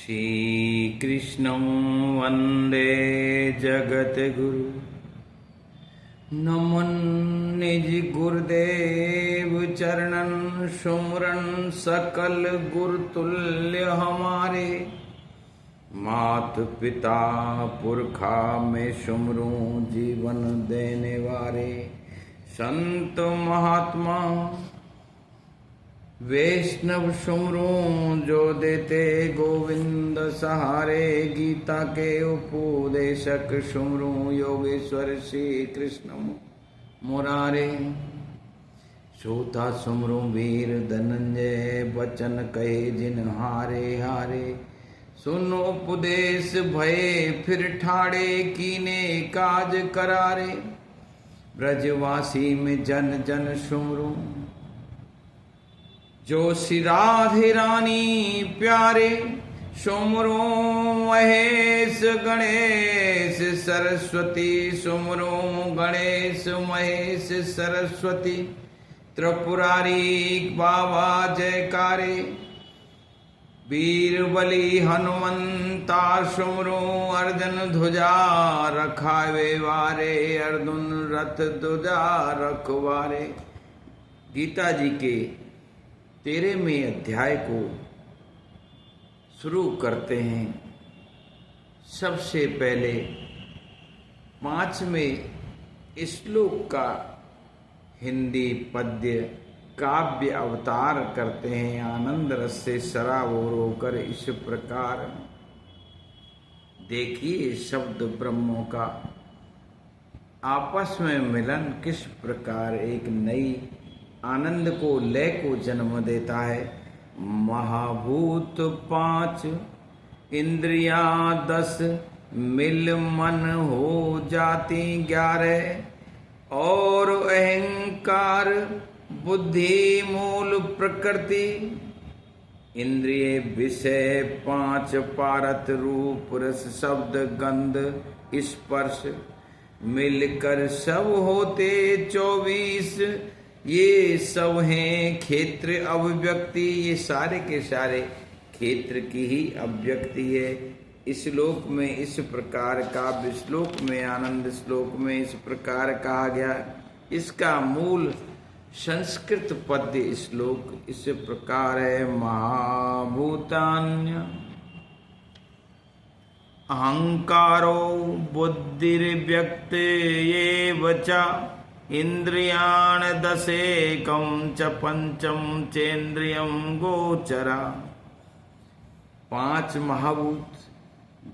श्रीकृष्णं वन्दे जगद्गुरु। नमन निज गुरुदेव चरणन सुमरन सकल गुरुतुल्य हमारे। मात पिता पुरखा में सुमरूं जीवन देने वाले। संत महात्मा वैष्णव सुमरूं जो देते गोविंद सहारे। गीता के उपदेशक सुमरूं योगेश्वर श्री कृष्ण मुरारे। श्रोता सुमरूं वीर धनंजय वचन कहे जिन हारे हारे। सुनो उपदेश भये फिर ठाड़े कीने काज करारे। ब्रजवासी में जन जन सुमरूं जो श्री राधे रानी प्यारे। सुमरूं महेश गणेश सरस्वती। सुमरूं गणेश महेश सरस्वती। त्रिपुरारी बाबा जयकारे। वीर बलि हनुमंता सुमरूं अर्जन ध्वजा रखावे वारे। अर्जुन रथ ध्वजा रखवारे। गीता जी के 13वें अध्याय को शुरू करते हैं। सबसे पहले 5वें श्लोक का हिंदी पद्य काव्य अवतार करते हैं। आनंद रस से सराबोर होकर इस प्रकार। देखिए शब्द ब्रह्मों का आपस में मिलन किस प्रकार एक नई आनंद को लय को जन्म देता है। महाभूत 5 इंद्रियां 10 मिल मन हो जाती 11। और अहंकार बुद्धि मूल प्रकृति। इंद्रिय विषय 5 पारत रूप रस शब्द गंध स्पर्श मिलकर सब होते 24। ये सब हैं क्षेत्र अभिव्यक्ति। ये सारे के सारे क्षेत्र की ही अभिव्यक्ति है। इस श्लोक में इस प्रकार काव्य श्लोक में आनंद श्लोक में इस प्रकार कहा गया। इसका मूल संस्कृत पद्य श्लोक इस प्रकार है। महाभूतान्य अहंकारो बुद्धिर्व्यक्त ये वचा। इंद्रियाण 10 एकम च पंचम चेन्द्रियम गोचरा। 5 महाभूत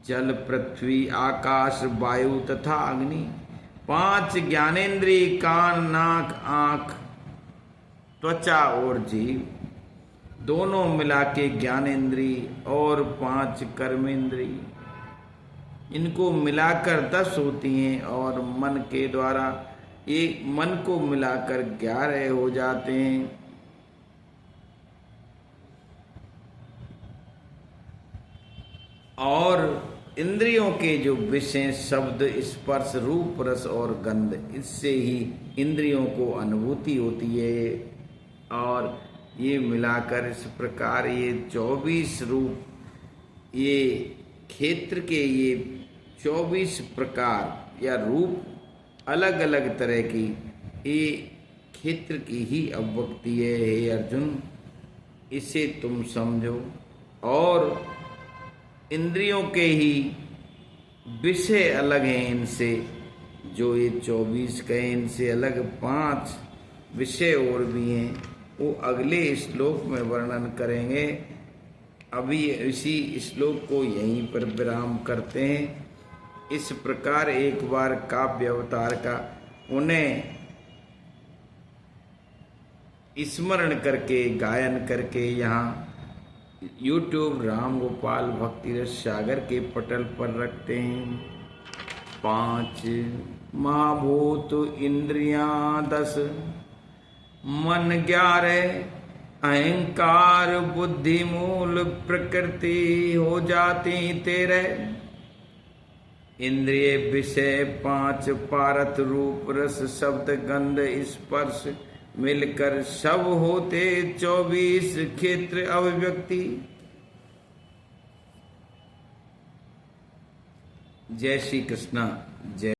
जल पृथ्वी आकाश वायु तथा अग्नि। 5 ज्ञानेन्द्रिय कान नाक आँख त्वचा और जीव दोनों मिला के ज्ञानेन्द्रिय और 5 कर्मेंद्रिय। इनको मिलाकर 10 होती हैं और मन के द्वारा ये मन को मिलाकर 11 हो जाते हैं। और इंद्रियों के जो विषय शब्द स्पर्श रूप रस और गंध इससे ही इंद्रियों को अनुभूति होती है। और ये मिलाकर इस प्रकार ये 24 रूप ये क्षेत्र के ये 24 प्रकार या रूप अलग अलग तरह की ये क्षेत्र की ही अभिव्यक्ति है। हे अर्जुन इसे तुम समझो। और इंद्रियों के ही विषय अलग हैं इनसे। जो ये 24 कहे इनसे अलग 5 विषय और भी हैं। वो अगले श्लोक में वर्णन करेंगे। अभी इसी श्लोक को यहीं पर विराम करते हैं। इस प्रकार एक बार काव्य अवतार का उन्हें स्मरण करके गायन करके यहाँ YouTube राम गोपाल भक्ति रस सागर के पटल पर रखते हैं। 5 महाभूत इंद्रियां 10 मन 11 अहंकार बुद्धि मूल प्रकृति हो जाती 13। इंद्रिय विषय 5 पारत रूप रस शब्द गंध स्पर्श मिलकर सब होते 24 क्षेत्र अभिव्यक्ति। जय श्री कृष्णा। जय